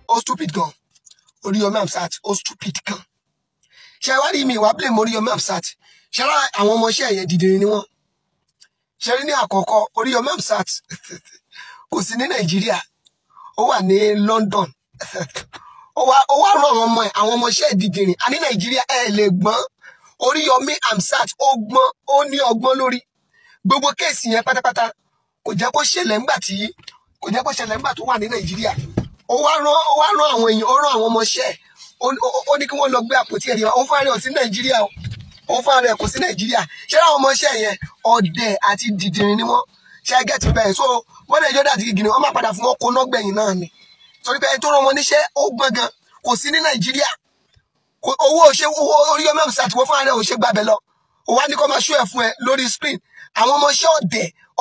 ó stupid gan. Oríyọmí Hamzat ó stupid gan. Ṣé wá rí mi wá blame Oríyọmí Hamzat? Ṣé àwọn ọmọọṣẹ́ yẹn dìde ni wọ́n? Ṣé rí ní àkọ́kọ́ Oríyọmí Hamzat kò sí ní Nàìjíríà, ó wà ní London. Ó wá rán àwọn ọmọọṣẹ́ dìde a ní Nàìjíríà ẹ lè gbọ́n. Oríyọmí Hamzat ó gbọ́n, ó ní ọgbọ́n lórí. Gbogbo kéèsì yẹn pátápátá kò jẹ́ kó ṣẹlẹ̀ ńgbà tó wà ní Nàìjíríà. Ó wá rán àwọn èèyàn, ó rán àwọn ọmọọṣẹ́. Ó ní kí wọ́n lọ gbé àpótí ẹ̀rí wa. Ó fún ààrẹ sí Nàìjíríà o. Ó fún ààrẹ kò sí Nàìjíríà. Ṣé àwọn ọmọọṣẹ́ yẹn ọ̀dẹ̀ àti dìdìrín ni wọ́n? Ṣé ẹ gẹ́tì bẹ́ẹ̀? So wọ́n lè jọ́dá àti gígìrì wọ́n máa padà fún wọn kó ná gbẹ̀yìn náà ni. Torí pé ẹni tó rán wọn níṣẹ́ ó gbọ́n gan, kò sí ní Nàìjíríà. Owó Oríyọmí Hamzat wọ́n fún ààrẹ ò ṣe gbàbẹ̀ lọ. Ó wá ní kó máa ṣó ẹ̀ fún ẹ lórí screen. Àwọn ọmọọṣẹ́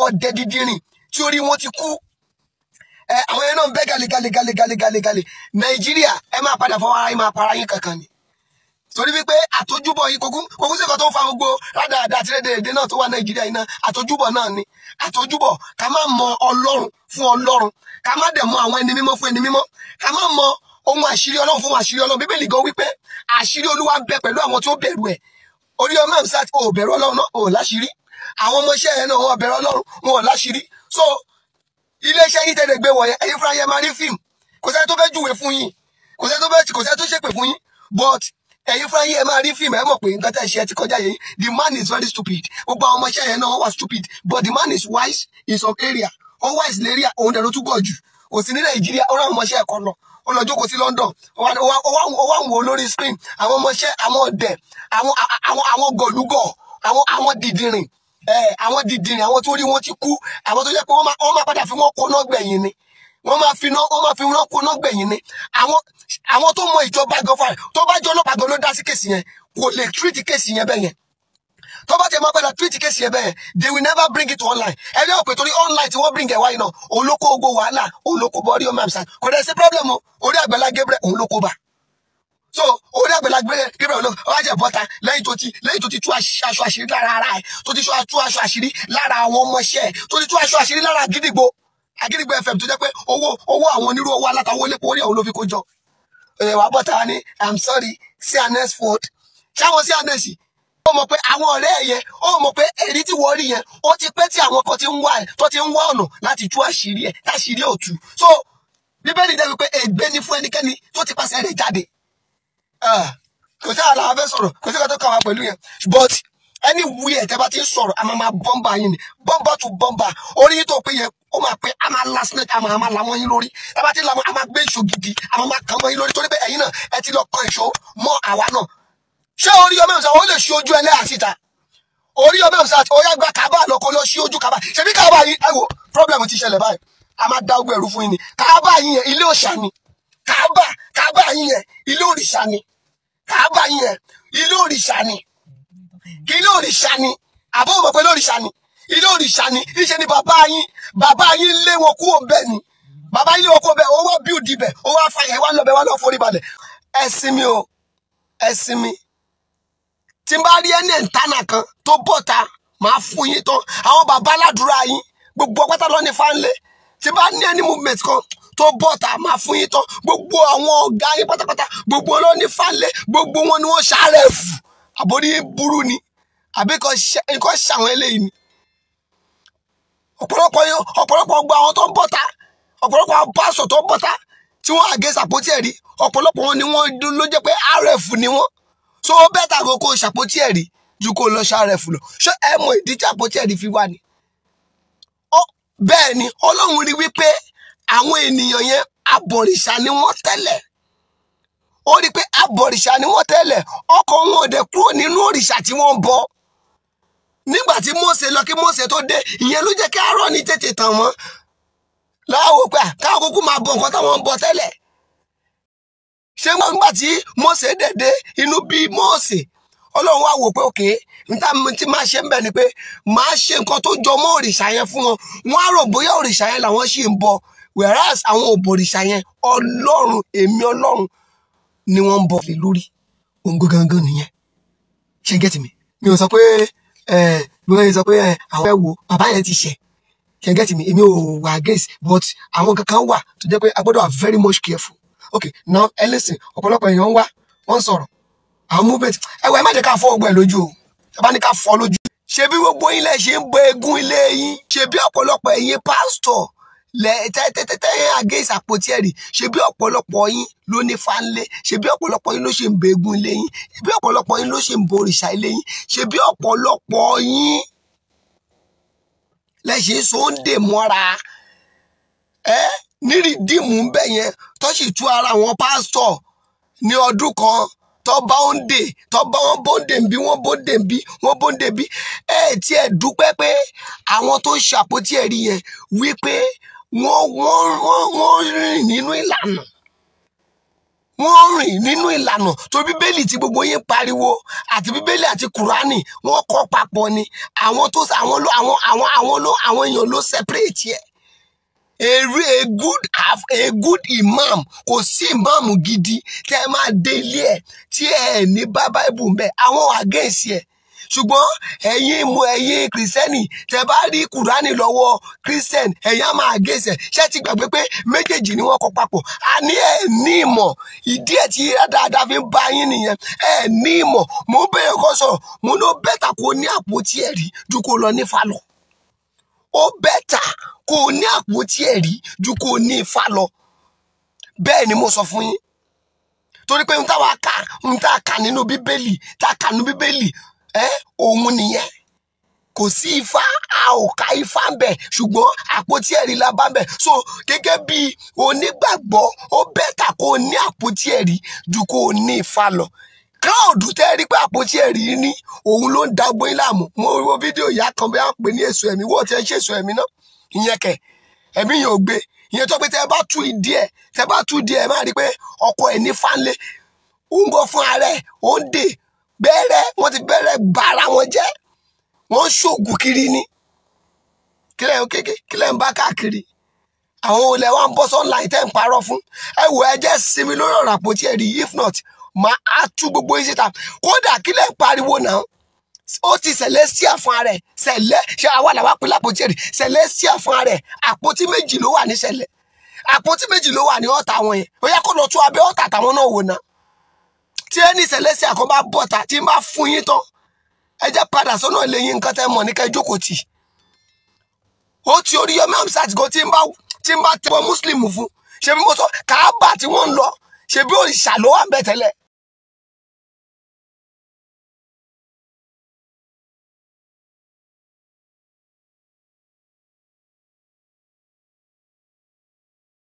ọ̀dẹ̀ dìdìrín tí orí wọn ti kú. Àwọn yẹn náà ń bẹ́ gàlégàlé. Nàìjíríà ẹ máa padà fọwọ́ ara yín máa para yín kankan ni. Torí wípé àtojúbọ̀ yìí kókó sí kan tó ń fa gbogbo rádàrádà àti rédèrèdè náà tó wà Nàìjíríà yìí náà, àtojúbọ̀ náà ni. Àtojúbọ̀ ká má mọ Ọlọ́run fún Ọlọ́run, ká má dẹ̀ mọ àwọn ẹni mímọ́ fún ẹni mímọ́, ká má mọ ohun àṣírí Ọlọ́run fún àṣírí Ọlọ́run. Bíbélì gan wípé àṣírí Olúwa ń bẹ pẹ̀lú àwọn tó bẹ̀rù ẹ̀. Oríyọmí Hamzat ò bẹ̀rù Ọlọ́run náà, ò láṣírí. Àwọn ọmọọṣẹ́ yẹn náà wọ́n bẹ̀rù Ọlọ́run, wọn ò láṣírí. So iléeṣẹ́ yìí tẹ̀lé gbé wọ̀nyẹn, ẹ̀yin fúnra yẹn máa rí fíìmù. Kò sẹ́ni tó fẹ́ júwe fún yín, kò sẹ́ni tó ṣépè fún yín, but ẹ̀yin fúnra yẹn máa rí fíìmù, ẹ mọ̀ pé nǹkan tẹ́ ṣe ti kọjá yẹn. The man is very stupid. Gbogbo àwọn ọmọọṣẹ́ yẹn náà wà stupid, but the man is wise in some area. Ó wise lérí òun dẹ̀ ló tún gọ̀ jù. Kò sí ní Nàìjíríà, ó rán ọmọọṣẹ́ ẹ̀kọ́ lọ. Ó lọ jókòó sí London. Ó wá ń wò lórí screen. Àwọn ọmọọṣẹ́, àwọn ọ̀dẹ̀, àwọn gọ̀lúgọ̀, àwọn dìdìrìn. Àwọn dìdìrìn, àwọn tó rí wọn ti kú, àwọn tó jẹ́ pé wọ́n máa padà fi wọ́n kóná gbẹ̀yìn ni. Wọ́n máa fi wọ́n kóná gbẹ̀yìn ni. Àwọn tó mọ ìjọba gan fà, tó bá jẹ́ ọlọ́pàá gan ló dá sí kéèsì yẹn, kò lè treat kéèsì yẹn bẹ́yẹn. Tó bá tẹ máa padà treat kéèsì yẹn bẹ́yẹn, they will never bring it to online. Ẹni ọ̀pẹ torí online tí wọ́n bring ẹ̀ wáyé náà, òun ló kó gbogbo wàhálà, òun ló kó bọ́ Oríyọmí Hamzat. Kò dẹ̀ sí problem o, orí Àgbàlá Gabriel òun ló kó bá. So orí Àgbàlá Gabriel ló wá jẹ bọ́ta lẹ́yìn tó ti tú aṣọ àṣírí lára ara ẹ̀, tó ti tú aṣọ àṣírí lára àwọn ọmọọṣẹ́, tó ti tú aṣọ àṣírí lára Àgídìgbò FM tó jẹ́ pé owó àwọn onírú owó alátàwọ́ lépo orí àwọn ló fi kó jọ. Wà bọ́ta ni I'm sorry CNS Ford. Ṣáwọn CNS ó mọ̀ pé àwọn ọ̀rẹ́ yẹn, ó mọ̀ pé èrí tí wọ́n rí yẹn, ó ti pẹ́ tí àwọn kan ti ń wá ẹ̀, tó ti ń wá ọ̀nà láti tú àṣírí ẹ̀, táṣírí ò tú. So Bíbélì dẹ̀ wípé ègbé ni fún ẹnikẹ́ni tó ti pàṣẹ rẹ̀ jáde. Kò sí àlà afẹ́ sọ̀rọ̀, kò sí ká tó kà wá pẹ̀lú yẹn. But anywhere tẹ́ bá ti ń sọ̀rọ̀, a máa bọ́mbà yín ni, bọ́mbà to bọ́mbà. Orí yín tó pé yẹn, ó máa pé a máa last night, a máa lamọ́ yín lórí. Tẹ́ bá ti lamọ́, a máa gbé ìṣó gidi, a máa kàn mọ́ yín lórí. Torí pé ẹ̀yin náà ẹ ti lọ kan ìṣó mọ́ àwa náà. Ṣé Oríyọmí Hamzat ó lè ṣí ojú ẹlẹ́yà síta? Oríyọmí Hamzat ó yá gba Kaaba lọ kó lọ ṣí ojú Kaaba. Ṣebí Kaaba yín, ẹ wo problem ti ṣẹlẹ̀ báyìí. A máa dá ogbó ẹ̀rú fún yín ni. Kaaba yín yẹn ilé òòṣà ni. Kaaba yín yẹn ilé òrìṣà ni. Kaaba yín yẹn ilé òrìṣà ni. Ilé òrìṣà ni. Àbọ̀ mọ̀ pé ilé òrìṣà ni. Ilé òrìṣà ni. Iṣẹ́ ni bàbá yín lé wọn kúrò bẹ́ẹ̀ ni. Bàbá yín lé wọn kúrò bẹ́ẹ̀, ó wá build ibẹ̀, ó wá fàyẹ̀, wá lọ forí balẹ̀. Ẹ̀sìn mi o, ẹ̀sìn mi. Tí n bá rí ẹni ẹ̀ńtánà kan tó bọ̀ta, máa fún yín tán. Àwọn bàbá aládùúrà yín, gbogbo ọpẹ́ta lọ ní fáńlé. Tí n bá ní ẹni movement kan tó bọ̀ta, máa fún yín tán. Gbogbo àwọn ọ̀gá yín pátápátá, gbogbo wọn ló ní fáńlé, gbogbo wọn ni wọ́n ṣàárẹ̀ fù. Àbórí burú ni, àbí nǹkan ṣàwọn eléyìí ni. Ọ̀pọ̀lọpọ̀ gba àwọn tó ń bọ̀ta, ọ̀pọ̀lọpọ̀ àwọn pásọ̀ tó ń bọ̀ta tí wọ́n against àpótí ẹ̀rí, ọ̀pọ̀lọpọ̀ wọn ni wọ́n ló jẹ́ pé RF ni wọ́n. So bẹ́tà kó ṣàpótí ẹ̀rí ju kó lọ ṣàrẹ̀ fún lọ. Ṣé ẹ mọ ìdí tí àpótí ẹ̀rí fi wà ní? Bẹ́ẹ̀ ni Ọlọ́run rí wípé àwọn ènìyàn yẹn abọ̀rìṣà ni wọ́n tẹ́lẹ̀. Ó rí pé abọ̀rìṣà ni wọ́n tẹ́lẹ̀, ọkàn wọn ò dẹ̀ kúrò nínú òrìṣà tí wọ́n bọ. Nígbà tí Mósè lọ kí Mósè tó dé, ìyẹn ló jẹ́ kí Áárónì tètè tàn wọ́n. Láwọ̀ pé káwọn kúkú máa bọ nǹkan táwọn ń bọ tẹ́lẹ̀. Ṣé nígbà tí Mósè dẹ̀dẹ̀ inú bí Mósè, Ọlọ́run wá wò pé òkè níta tí máa ṣe ń bẹ̀ ni pé máa ṣe nǹkan tó jọ mọ́ òrìṣà yẹn fún wọn. Wọ́n á rò bóyá òrìṣà yẹn làwọn ṣì ń bọ, whereas àwọn òbò òrìṣà yẹn Ọlọ́run, èmi Ọlọ́run ni wọ́n ń bọ lé lórí. Ohun gangan nìyẹn. Ṣé get mi? Mi ò sọ pé bí wọ́n sọ pé àwọn ẹ̀wò bàbá yẹn ti ṣẹ̀. can get me èmi ò wà against but àwọn kankan wà tó jẹ́ pé a gbọ́dọ̀ are very much careful. Okay, now listen, ọ̀pọ̀lọpọ̀ èèyàn wá wọ́n sọ̀rọ̀ àwọn movement ẹ má jẹ́ ká fọ́ ọgbẹ́ lójú o ẹ bá ní ká fọ́ lójú. ṣebí gbogbo yín lẹ ṣe ń bọ eégún ilé yín ṣebí ọ̀pọ̀lọpọ̀ ẹ̀yin pásítọ̀ tẹ́tẹ́tẹ́tẹ́ against àpótí ẹ̀rí ṣebí ọ̀pọ̀lọpọ̀ yín ló ní fánlé ṣebí ọ̀pọ̀lọpọ̀ yín ló ṣe ń bọ eégún ilé yín ṣebí ọ̀pọ̀lọpọ̀ yín ló ṣe ń bọ òrìṣà ilé yín ṣebí ọ̀pọ̀lọpọ̀ yín lẹ ṣe sóńdè mọ́ra ní rìdíìmù ń bẹ̀ yẹn tó sì tú ara àwọn pásítọ̀ ní ọdún kan tó bá ń dè tó bá wọn bóńdè ń bí wọn bóńdè ń bí wọn bóńdè bí tí ẹ dúpẹ́ pé àwọn tó ṣàpótí ẹ̀rí yẹn wípé wọ́n rìn nínú ìlànà tó bíbélì tí gbogbo yín pariwo àti bíbélì àti kùránì wọ́n kọ́ papọ̀ ni àwọn èèyàn ló separate ẹ̀. A good imam kò sí imam gidi tẹ́ máa dé ilé ẹ̀ tí ẹ ní bá Bible ń bẹ àwọn against ẹ̀ ṣùgbọ́n ẹ̀yin kìrìsìtẹ́nì tẹ́ bá rí kùránì lọ́wọ́ kìrìsìtẹ́nì ẹ̀yin á máa against ẹ̀ ṣé ti gbàgbé pé méjèèjì ni wọ́n kọ papọ̀ a ní ẹ̀ ní ìmọ̀ ìdí ẹ̀ tí dáadáa fi ń bá yín nìyẹn ẹ̀ ní ìmọ̀ mo bẹ̀rẹ̀ kọ́ sọ̀rọ̀ mo ló bẹ́tà kó ní àpótí ẹ̀rí ju kó lọ ní falọ̀ ó bẹ́tà kó o ní àpótí ẹ̀rí ju kó o ní ifá lọ bẹ́ẹ̀ ni mo sọ fún yín torí pé n tá kà nínú bíbélì òun nìyẹn kò sí ifá a ò ka ifá ń bẹ ṣùgbọ́n àpótí ẹ̀rí la bá ń bẹ so gẹ́gẹ́ bí onígbàgbọ́ ó bẹ́tà kó o ní àpótí ẹ̀rí ju kó o ní ifá lọ káòdù tẹ́ rí pé àpótí ẹ̀rí ní òun ló ń da gbóyìn láàmú mo wo fídíò ìyá kan bí wọ́n pè ní èso ẹ̀mí wọ́n ti ẹ̀ ṣe èso ẹ̀mí náà ìyẹn kẹ̀ ẹ̀mí yẹn ò gbé ìyẹn tó pé tẹ́ bá tú ìdí ẹ̀ máa rí pé ọkọ ẹ̀ ní fánlé ó ń gọ́ fún ààrẹ ó ń dè bẹ́ẹ̀rẹ̀ wọ́n ti bẹ̀rẹ̀ bára wọn jẹ́ wọ́n ń ṣògùn kiri ní kílẹ̀ ń bá káàkiri àwọn olè wa ń bọ́ online tẹ́ ń parọ́ fún ẹ wò ẹ jẹ́ sinmi lórí ọ̀rọ̀ àpótí ẹ̀rí if not máa á tú gbogbo yín síta kódà kílẹ̀ ń pariwo náà ó ti Celestial fún ara ẹ̀ sẹ̀lẹ̀ ṣé àwa làwa pín lápótí ẹ̀rí Celestial fún ara ẹ̀ àpótí méjì ló wà ní sẹ̀lẹ̀ àpótí méjì ló wà ní ọ̀tà wọn yẹn ó yẹ kó lọ tú abẹ́ ọ̀tà táwọn náà wò náà tí ẹni Celestial kan bá bọ̀tà tí máa fún yín tán ẹ jẹ́ padà sọ́nà ilé yín nǹkan tẹ́ mọ̀ ní kẹ́ jókòó tì ó ti Oríyọmí Hamzat gan tí ń bá tẹ́wọ́ Muslim fún ṣe bí mo sọ Káàbà tí wọ́n ń lọ ṣe bí òrìṣà ló wà ń bẹ̀ tẹ́lẹ̀